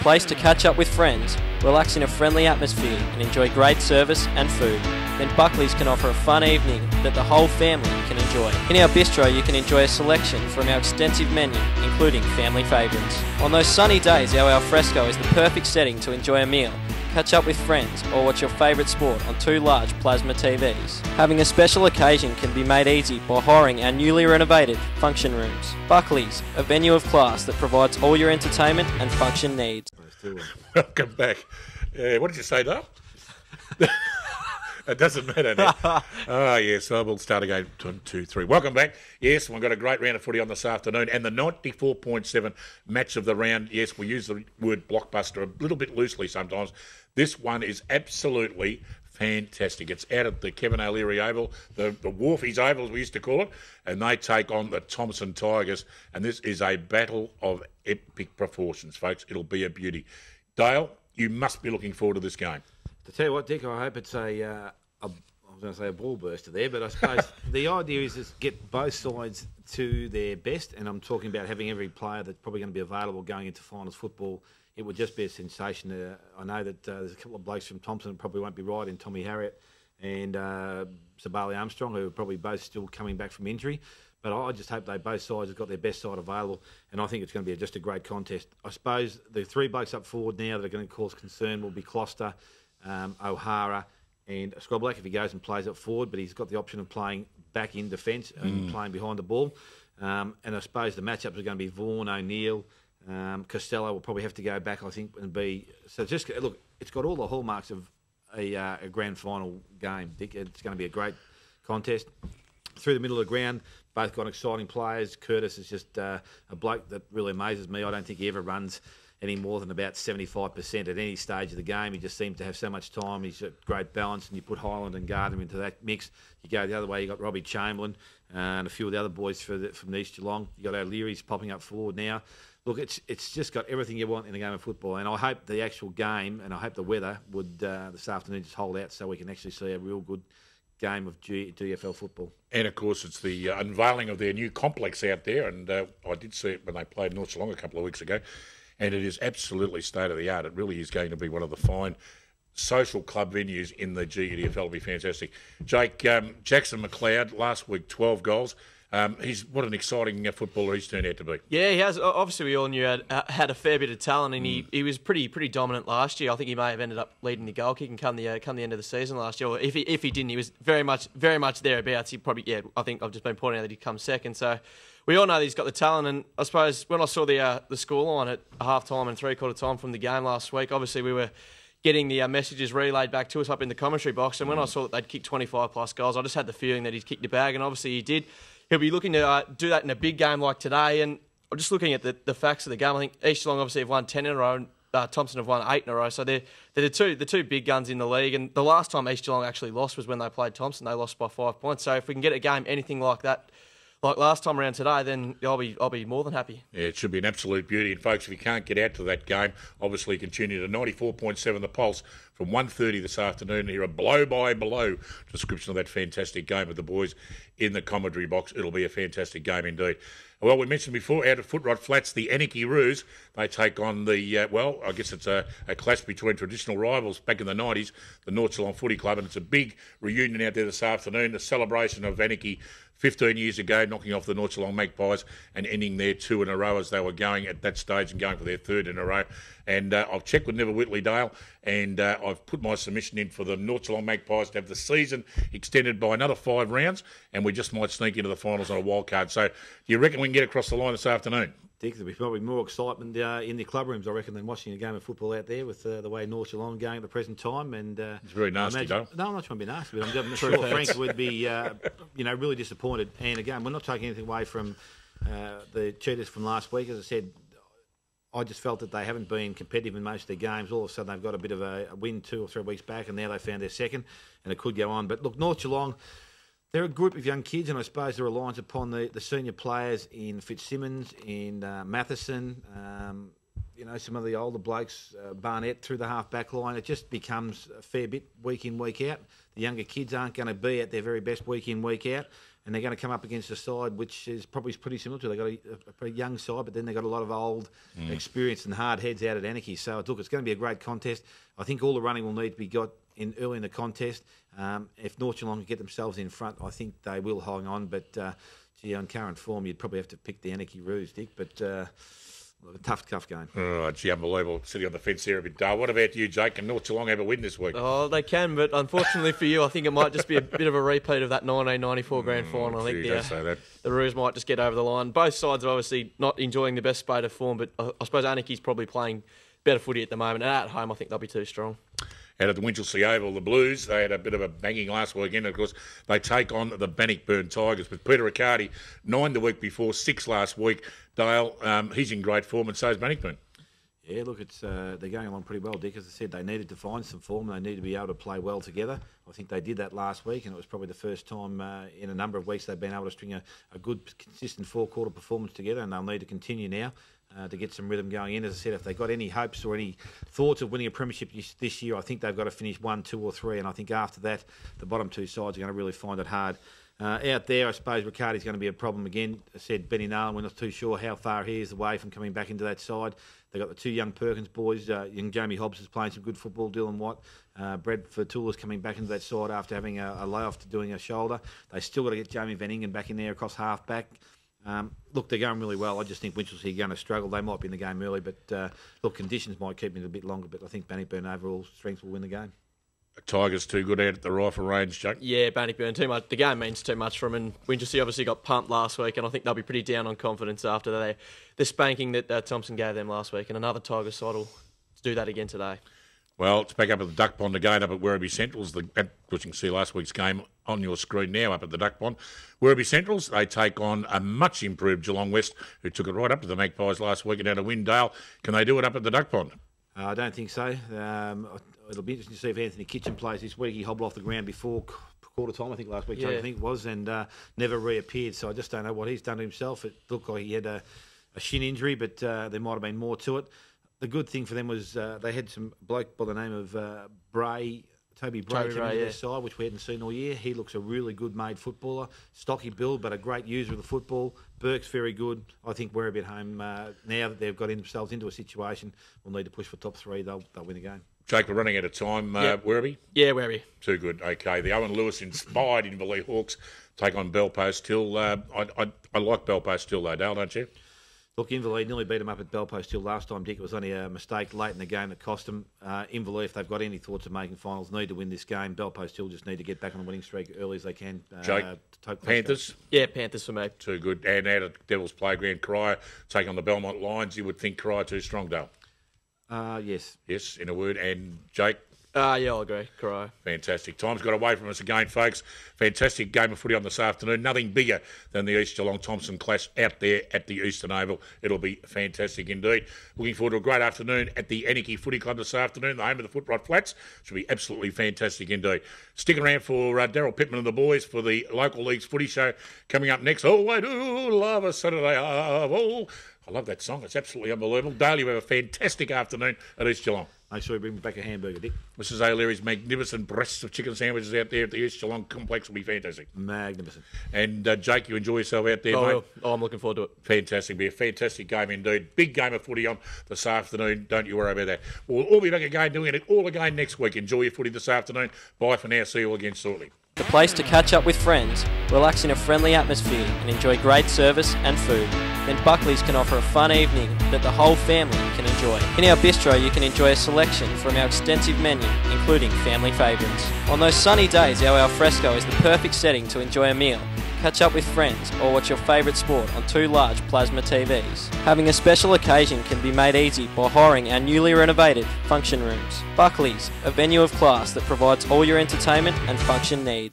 place to catch up with friends, relax in a friendly atmosphere and enjoy great service and food, then Buckley's can offer a fun evening that the whole family can enjoy. In our bistro you can enjoy a selection from our extensive menu, including family favourites. On those sunny days, our alfresco is the perfect setting to enjoy a meal, catch up with friends or watch your favourite sport on 2 large plasma TVs. Having a special occasion can be made easy by hiring our newly renovated function rooms. Buckley's, a venue of class that provides all your entertainment and function needs. Welcome back. What did you say, Dale? It doesn't matter now. Oh, yes, I will start again. 1, 2, 3. Welcome back. Yes, we've got a great round of footy on this afternoon. And the 94.7 match of the round, yes, we use the word blockbuster a little bit loosely sometimes. This one is absolutely fantastic. It's out at the Kevin O'Leary Oval, the Wharfies Oval, as we used to call it, and they take on the Thompson Tigers. And this is a battle of epic proportions, folks. It'll be a beauty. Dale, you must be looking forward to this game. To tell you what, Dick, I hope it's I was going to say a ball burster there, but I suppose the idea is to get both sides to their best, and I'm talking about having every player that's probably going to be available going into finals football. It would just be a sensation. I know that there's a couple of blokes from Thompson that probably won't be right in Tommy Harriott and Sabali Armstrong, who are probably both still coming back from injury. But I just hope both sides have got their best side available, and I think it's going to be just a great contest. I suppose the 3 blokes up forward now that are going to cause concern will be Closter, O'Hara and Scroblack if he goes and plays up forward, but he's got the option of playing back in defence and playing behind the ball. And I suppose the matchups are going to be Vaughan, O'Neill, Costello will probably have to go back, I think, and be... So just, look, it's got all the hallmarks of a grand final game, Dick. It's going to be a great contest. Through the middle of the ground, both got exciting players. Curtis is just a bloke that really amazes me. I don't think he ever runs any more than about 75% at any stage of the game. He just seems to have so much time. He's got great balance, and you put Highland and Gardner into that mix. You go the other way, you got Robbie Chamberlain and a few of the other boys from East Geelong. You got O'Leary's popping up forward now. Look, it's just got everything you want in a game of football, and I hope the actual game and I hope the weather would this afternoon just hold out so we can actually see a real good game of GDFL football. And of course it's the unveiling of their new complex out there, and I did see it when they played North Geelong a couple of weeks ago, and it is absolutely state of the art. It really is going to be one of the fine social club venues in the GDFL. It'll be fantastic. Jake, Jackson McLeod, last week 12 goals. He's what an exciting footballer he's turned out to be. Yeah, he has. Obviously, we all knew had a fair bit of talent, and he was pretty dominant last year. I think he may have ended up leading the goal kicking come the end of the season last year. Or if he didn't, he was very much thereabouts. He probably I think I've just been pointing out that he'd come second. So we all know that he's got the talent, and I suppose when I saw the scoreline at half time and 3/4 time from the game last week, obviously we were getting the messages relayed back to us up in the commentary box, and when I saw that they'd kicked 25 plus goals, I just had the feeling that he'd kicked the bag, and obviously he did. He'll be looking to do that in a big game like today. And I'm just looking at the facts of the game. I think East Geelong obviously have won 10 in a row, and Thompson have won 8 in a row. So they're the two big guns in the league. And the last time East Geelong actually lost was when they played Thompson. They lost by 5 points. So if we can get a game anything like that, like last time around today, then I'll be more than happy. Yeah, it should be an absolute beauty. And folks, if you can't get out to that game, obviously continue to 94.7 The Pulse from 1:30 this afternoon. Hear a blow-by-blow description of that fantastic game with the boys in the commentary box. It'll be a fantastic game indeed. Well, we mentioned before, out at Footrot Flats, the Anarchy Roos, they take on the, I guess it's a clash between traditional rivals back in the 90s, the North Geelong Footy Club, and it's a big reunion out there this afternoon, the celebration of Anarchy 15 years ago, knocking off the North Geelong Magpies and ending their 2 in a row as they were going at that stage and going for their 3rd in a row. And I've checked with Neville Whitley-Dale, and I've put my submission in for the North Geelong Magpies to have the season extended by another 5 rounds, and we just might sneak into the finals on a wild card. So do you reckon we can get across the line this afternoon? Dick, there'll be probably more excitement in the club rooms, I reckon, than watching a game of football out there with the way North Geelong are going at the present time. And it's very nasty, though. No, I'm not trying to be nasty, but I'm sure Frank would be, really disappointed. And again, we're not taking anything away from the Cheetahs from last week. As I said, I just felt that they haven't been competitive in most of their games. All of a sudden, they've got a bit of a win 2 or 3 weeks back, and now they found their second, and it could go on. But look, North Geelong, they're a group of young kids, and I suppose they're reliant upon the senior players in Fitzsimmons, in Matheson, some of the older blokes, Barnett through the half-back line. It just becomes a fair bit week in, week out. The younger kids aren't going to be at their very best week in, week out. and they're going to come up against a side which is probably pretty similar to. They've got a pretty young side, but then they've got a lot of old experience and hard heads out at Anarchy. So look, it's going to be a great contest. I think all the running will need to be got in early in the contest. If North Geelong can get themselves in front, I think they will hang on. But on current form, you'd probably have to pick the Anarchy Roos, Dick. But a tough game. Oh, gee, unbelievable. Sitting on the fence here a bit dull. What about you, Jake? Can North Geelong have a win this week? Oh, they can, but unfortunately for you, I think it might just be a bit of a repeat of that 1994 grand final. I think the Roos might just get over the line. Both sides are obviously not enjoying the best spate of form, but I suppose Anarchy's probably playing better footy at the moment. And at home, I think they'll be too strong. Out at the Winchelsea Oval, the Blues, they had a bit of a banging last weekend. Of course, they take on the Bannockburn Tigers. But Peter Riccardi, 9 the week before, 6 last week. Dale, he's in great form, and so is Bannockburn. Yeah, look, they're going along pretty well, Dick. As I said, they needed to find some form. They need to be able to play well together. I think they did that last week, and it was probably the first time in a number of weeks they've been able to string a good, consistent four-quarter performance together, and they'll need to continue now to get some rhythm going in. As I said, if they've got any hopes or any thoughts of winning a premiership this year, I think they've got to finish 1, 2 or 3, and I think after that, the bottom two sides are going to really find it hard. Out there, I suppose Riccardi's going to be a problem again. I said Benny Nolan, we're not too sure how far he is away from coming back into that side. They've got the two young Perkins boys. Young Jamie Hobbs is playing some good football. Dylan Watt, Brad Fertula's coming back into that side after having a layoff to doing a shoulder. They still got to get Jamie Van Ingen back in there across half back. Look, they're going really well. I just think Winchelsea are going to struggle. They might be in the game early, but look, conditions might keep them a bit longer. But I think Bannockburn overall strength will win the game. Tigers too good out at the rifle range, Jake. Yeah, Bannockburn too much. The game means too much for them, and Winchelsea obviously got pumped last week, and I think they'll be pretty down on confidence after the spanking that Thompson gave them last week, and another Tigers side will do that again today. Well, it's back up at the Duck Pond again up at Werribee Centrals. Which you can see last week's game on your screen now up at the Duck Pond. Werribee Centrals, they take on a much improved Geelong West, who took it right up to the Magpies last week and out of Windale. Can they do it up at the Duck Pond? I don't think so. It'll be interesting to see if Anthony Kitchen plays this week. He hobbled off the ground before quarter time, I think last week, I think it was, and never reappeared. So I just don't know what he's done to himself. It looked like he had a shin injury, but there might have been more to it. The good thing for them was they had some bloke by the name of Toby Bray coming into their side, which we hadn't seen all year. He looks a really good made footballer, stocky build, but a great user of the football. Burke's very good. I think we're a bit home now that they've got themselves into a situation. We'll need to push for top 3. They'll win the game. Jake, we're running out of time. Werribee? Yeah, Werribee. Too good. Okay. The Owen Lewis inspired Inverleigh Hawks take on Belpost Hill. I like Belpost Hill though, Dale, don't you? Look, Inverleigh nearly beat them up at Belpost Hill last time, Dick. It was only a mistake late in the game that cost them. Inverleigh, if they've got any thoughts of making finals, need to win this game. Belpost Hill just need to get back on the winning streak early as they can. Jake, Panthers? Yeah, Panthers for me. Too good. And out at Devil's Playground, Crier take on the Belmont Lions. You would think Crier too strong, Dale? Yes. Yes, in a word. And Jake? Yeah, I'll agree. Cry. Fantastic. Time's got away from us again, folks. Fantastic game of footy on this afternoon. Nothing bigger than the East Geelong Thompson clash out there at the Eastern Oval. It'll be fantastic indeed. Looking forward to a great afternoon at the Anarchy Footy Club this afternoon, the home of the Footrod Flats. Should be absolutely fantastic indeed. Stick around for Daryl Pittman and the boys for the local leagues footy show coming up next. Oh, I do love a Saturday. Oh, I love that song. It's absolutely unbelievable. Dale, you have a fantastic afternoon at East Geelong. Make sure you bring me back a hamburger, Dick. Mrs. O'Leary's magnificent breasts of chicken sandwiches out there at the East Geelong complex will be fantastic. Magnificent. And Jake, you enjoy yourself out there, mate? Oh, I'm looking forward to it. Fantastic. Be a fantastic game indeed. Big game of footy on this afternoon. Don't you worry about that. We'll all be back again doing it all again next week. Enjoy your footy this afternoon. Bye for now. See you all again shortly. The place to catch up with friends, relax in a friendly atmosphere and enjoy great service and food. Then Buckley's can offer a fun evening that the whole family can enjoy. In our bistro you can enjoy a selection from our extensive menu, including family favourites. On those sunny days, our alfresco is the perfect setting to enjoy a meal, catch up with friends or watch your favourite sport on 2 large plasma TVs. Having a special occasion can be made easy by hiring our newly renovated function rooms. Buckley's, a venue of class that provides all your entertainment and function needs.